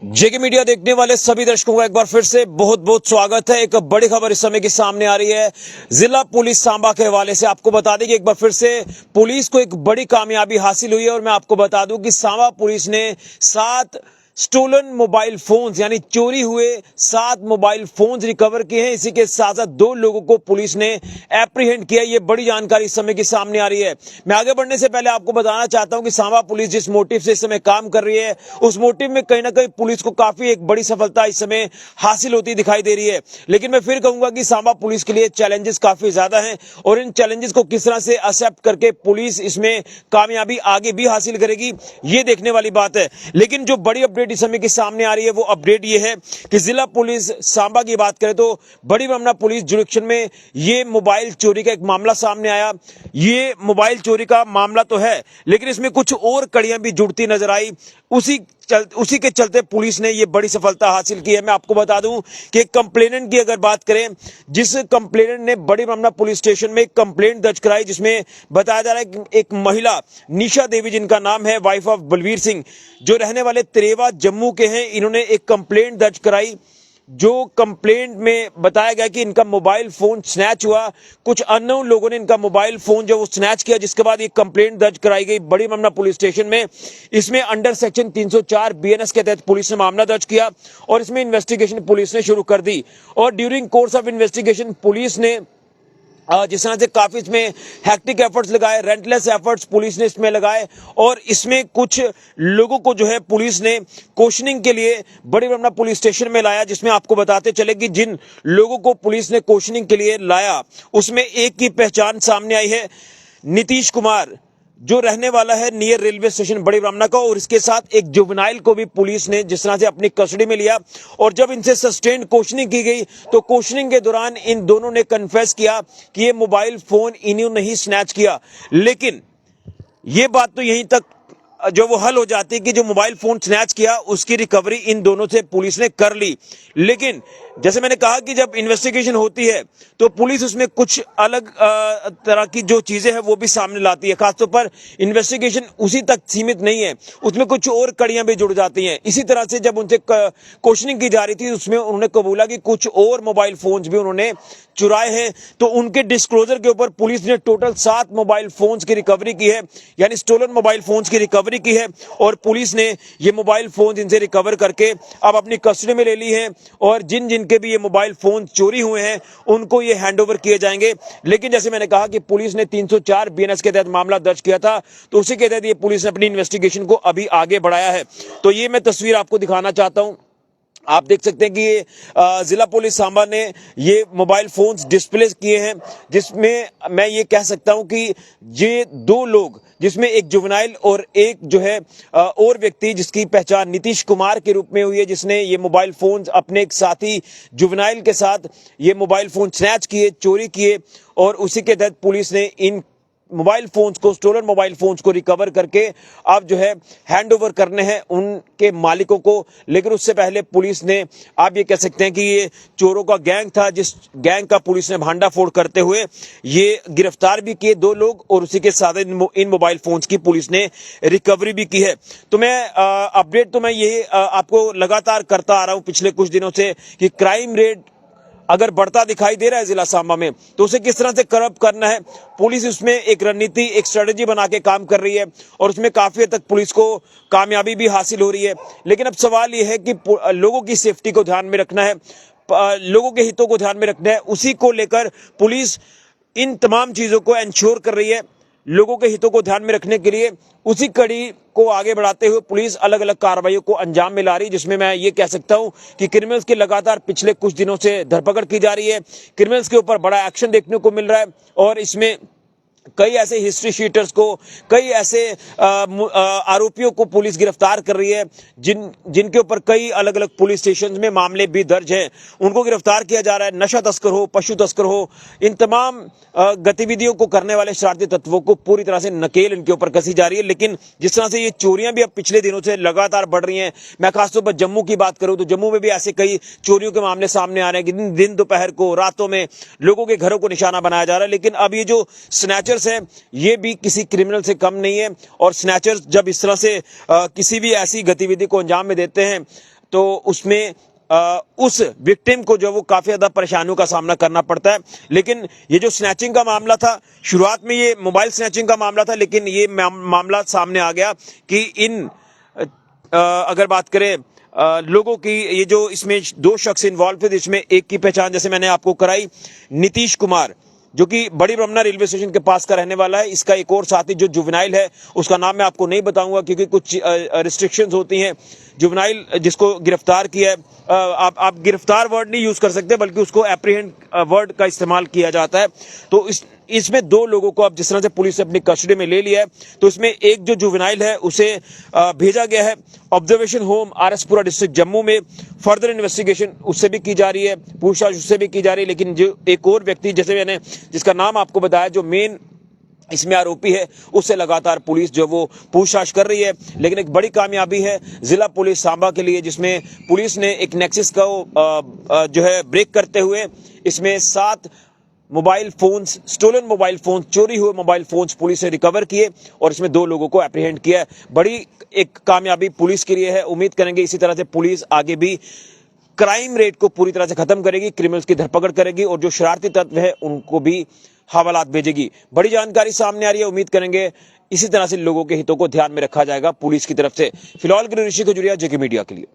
जेके media देखने वाले सभी दर्शकों का एक बार फिर से बहुत बहुत स्वागत है। एक बड़ी खबर इस समय की सामने आ रही है जिला पुलिस सांबा के हवाले से। आपको बता दें कि एक बार फिर से पुलिस को एक बड़ी कामयाबी हासिल हुई है और मैं आपको बता दूं कि सांबा पुलिस ने 7 स्टोलन मोबाइल फोन्स यानी चोरी हुए 7 मोबाइल फोन्स रिकवर किए हैं। इसी के साथ साथ 2 लोगों को पुलिस ने एप्रीहेंड किया। ये बड़ी जानकारी इस समय की सामने आ रही है। मैं आगे बढ़ने से पहले आपको बताना चाहता हूं कि सांबा पुलिस जिस मोटिव से इस समय काम कर रही है उस मोटिव में कहीं ना कहीं पुलिस को काफी एक बड़ी सफलता इस समय हासिल होती दिखाई दे रही है। लेकिन मैं फिर कहूंगा कि सांबा पुलिस के लिए चैलेंजेस काफी ज्यादा हैं और इन चैलेंजेस को किस तरह से एक्सेप्ट करके पुलिस इसमें कामयाबी आगे भी हासिल करेगी ये देखने वाली बात है। लेकिन जो बड़ी अपडेट इस समय के सामने आ रही है वो अपडेट ये है कि जिला पुलिस सांबा की बात करें तो बड़ी ब्रह्मपुरा पुलिस जुरिक्शन में ये मोबाइल चोरी का एक मामला सामने आया। ये मोबाइल चोरी का मामला तो है लेकिन इसमें कुछ और कड़ियां भी जुड़ती नजर आई। उसी के चलते पुलिस ने ये बड़ी सफलता हासिल की है। मैं आपको बता दूं कि कंप्लेनेंट की अगर बात करें, जिस कंप्लेनेंट ने बड़ी ब्रह्मपुरा पुलिस स्टेशन में एक कंप्लेंट दर्ज कराई जिसमें बताया जा रहा है कि एक महिला निशा देवी जिनका नाम है वाइफ ऑफ बलवीर सिंह जो रहने वाले त्रेवा जम्मू के हैं, इन्होंने एक कंप्लेंट दर्ज कराई। जो कंप्लेंट में बताया गया कि इनका मोबाइल फोन स्नैच हुआ, कुछ अननोन लोगों ने इनका मोबाइल फोन जो वो स्नैच किया, जिसके बाद ये कंप्लेंट दर्ज कराई गई बड़ी ब्रह्मपुरा पुलिस स्टेशन में। इसमें अंडर सेक्शन 304 बीएनएस के तहत पुलिस ने मामला दर्ज किया और इसमें इन्वेस्टिगेशन पुलिस ने शुरू कर दी। और during course of investigation police ने जिस तरह से काफी इसमें हैक्टिक एफर्ट्स लगाए, रेंटलेस एफर्ट्स पुलिस ने इसमें लगाए और इसमें कुछ लोगों को जो है पुलिस ने क्वेश्चनिंग के लिए बड़ी ब्रह्मपुरा पुलिस स्टेशन में लाया। जिसमें आपको बताते चले कि जिन लोगों को पुलिस ने क्वेश्चनिंग के लिए लाया उसमें एक की पहचान सामने आई है, नीतीश कुमार, जो रहने वाला है नियर रेलवे स्टेशन बड़ी ब्रह्मपुरा का। और इसके साथ एक जुवेनाइल को भी पुलिस ने जिस तरह से अपनी कस्टडी में लिया और जब इनसे सस्टेन्ड क्वेश्चनिंग की गई तो क्वेश्चनिंग के दौरान इन दोनों ने कन्फेस किया कि ये मोबाइल फोन इन्होंने ही स्नैच किया। लेकिन ये बात तो यहीं तक जो वो हल हो जाती है कि जो मोबाइल फोन स्नैच किया उसकी रिकवरी इन दोनों से पुलिस ने कर ली। लेकिन जैसे मैंने कहा कि जब इन्वेस्टिगेशन होती है तो पुलिस उसमें कुछ अलग तरह की जो चीजें हैं वो भी सामने लाती है। खासतौर पर इन्वेस्टिगेशन उसी तक सीमित नहीं है, उसमें कुछ और कड़ियां भी जुड़ जाती हैं। इसी तरह से जब उनसे क्वेश्चनिंग की जा रही थी उसमें उन्होंने कबूला कि कुछ और मोबाइल फोन्स भी उन्होंने चुराए हैं। तो उनके डिस्क्लोजर के ऊपर पुलिस ने टोटल 7 मोबाइल फोन्स की रिकवरी की है, यानी स्टोलन मोबाइल फोन्स की रिकवरी की है। और पुलिस ने ये मोबाइल फोन इनसे रिकवर करके अब अपनी कस्टडी में ले ली है और जिन जिनके भी ये मोबाइल फोन चोरी हुए हैं उनको ये हैंडओवर किए जाएंगे। लेकिन जैसे मैंने कहा कि पुलिस ने 304 बीएनएस के तहत मामला दर्ज किया था तो उसी के तहत ये पुलिस ने अपनी इन्वेस्टिगेशन को अभी आगे बढ़ाया है। तो ये मैं तस्वीर आपको दिखाना चाहता हूं। आप देख सकते हैं कि ये जिला पुलिस सांबा ने ये मोबाइल फोन्स डिस्प्ले किए हैं, जिसमें मैं ये कह सकता हूं कि ये 2 लोग, जिसमें एक जुवेनाइल और एक जो है और व्यक्ति जिसकी पहचान नीतीश कुमार के रूप में हुई है, जिसने ये मोबाइल फोन्स अपने एक साथी जुवेनाइल के साथ ये मोबाइल फोन स्नैच किए, चोरी किए और उसी के तहत पुलिस ने इन मोबाइल फोन्स को, स्टोलन मोबाइल फोन्स को रिकवर करके अब जो है हैंडओवर करने हैं उनके मालिकों को। लेकिन उससे पहले पुलिस ने, आप ये कह सकते हैं कि ये चोरों का गैंग था, जिस गैंग का पुलिस ने भांडाफोड़ करते हुए ये गिरफ्तार भी किए 2 लोग और उसी के साथ इन मोबाइल फोन्स की पुलिस ने रिकवरी भी की है। तो मैं अपडेट तो मैं ये आपको लगातार करता आ रहा हूं पिछले कुछ दिनों से कि क्राइम रेट अगर बढ़ता दिखाई दे रहा है जिला सांबा में तो उसे किस तरह से कर्ब करना है, पुलिस उसमें एक रणनीति, एक स्ट्रेटेजी बना के काम कर रही है और उसमें काफी हद तक पुलिस को कामयाबी भी हासिल हो रही है। लेकिन अब सवाल यह है कि लोगों की सेफ्टी को ध्यान में रखना है, लोगों के हितों को ध्यान में रखना है। उसी को लेकर पुलिस इन तमाम चीजों को एंश्योर कर रही है। लोगों के हितों को ध्यान में रखने के लिए उसी कड़ी को आगे बढ़ाते हुए पुलिस अलग अलग कार्रवाइयों को अंजाम में ला रही है, जिसमें मैं ये कह सकता हूं कि क्रिमिनल्स की लगातार पिछले कुछ दिनों से धरपकड़ की जा रही है। क्रिमिनल्स के ऊपर बड़ा एक्शन देखने को मिल रहा है और इसमें कई ऐसे हिस्ट्री शीटर्स को, कई ऐसे आरोपियों को पुलिस गिरफ्तार कर रही है जिनके ऊपर कई अलग अलग पुलिस स्टेशन में मामले भी दर्ज हैं, उनको गिरफ्तार किया जा रहा है। नशा तस्कर हो, पशु तस्कर हो, इन तमाम गतिविधियों को करने वाले शरारती तत्वों को पूरी तरह से नकेल इनके ऊपर कसी जा रही है। लेकिन जिस तरह से ये चोरियां भी अब पिछले दिनों से लगातार बढ़ रही हैं, मैं खासतौर पर जम्मू की बात करूं तो जम्मू में भी ऐसे कई चोरियों के मामले सामने आ रहे हैं कि दिन दोपहर को, रातों में लोगों के घरों को निशाना बनाया जा रहा है। लेकिन अब ये जो स्नैच स्नैचर्स हैं ये भी किसी क्रिमिनल से कम नहीं है। और स्नैचर्स जब इस तरह से किसी भी ऐसी गतिविधि को अंजाम में देते हैं तो उसमें उस विक्टिम को जो वो काफी ज्यादा परेशानियों का सामना करना पड़ता है। लेकिन ये जो स्नैचिंग का मामला था, शुरुआत में ये मोबाइल स्नैचिंग का मामला था, लेकिन ये मामला सामने आ गया कि अगर बात करें लोगों की, ये जो इसमें दो शख्स इन्वॉल्व थे, जिसमें एक की पहचान जैसे मैंने आपको कराई, नीतीश कुमार, जो कि बड़ी ब्रह्मना रेलवे स्टेशन के पास का रहने वाला है। इसका एक और साथी जो जुवेनाइल है, उसका नाम मैं आपको नहीं बताऊंगा क्योंकि कुछ रिस्ट्रिक्शंस होती हैं। जुवेनाइल जिसको गिरफ्तार किया है, आप गिरफ्तार वर्ड नहीं यूज कर सकते बल्कि उसको एप्रीहेंड वर्ड का इस्तेमाल किया जाता है। तो इसमें दो लोगों को अब जिस तरह से पुलिस ने अपनी कस्टडी में ले लिया है, तो इसमें एक जो जुवेनाइल है उसे भेजा गया है observation home R S Pura district Jammu में। फर्दर इन्वेस्टिगेशन उससे भी की जा रही है, पूछताछ उससे भी की जा रही है। लेकिन जो एक और व्यक्ति जैसे मैंने जिसका नाम आपको बताया, जो मेन इसमें आरोपी है, उससे लगातार पुलिस जो वो पूछताछ कर रही है। लेकिन एक बड़ी कामयाबी है जिला पुलिस सांबा के लिए, जिसमें पुलिस ने एक नेक्सस को जो है ब्रेक करते हुए इसमें 7 mobile phones, stolen mobile phone, चोरी हुए मोबाइल फोन्स पुलिस ने रिकवर किए और इसमें 2 लोगों को एप्रीहेंड किया है। बड़ी एक कामयाबी पुलिस के लिए है। उम्मीद करेंगे इसी तरह से पुलिस आगे भी क्राइम रेट को पूरी तरह से खत्म करेगी, क्रिमिनल्स की धरपकड़ करेगी और जो शरारती तत्व है उनको भी हवालात भेजेगी। बड़ी जानकारी सामने आ रही है। उम्मीद करेंगे इसी तरह से लोगों के हितों को ध्यान में रखा जाएगा पुलिस की तरफ से। फिलहाल के लिए ऋषि खजुरिया, जेके मीडिया के लिए।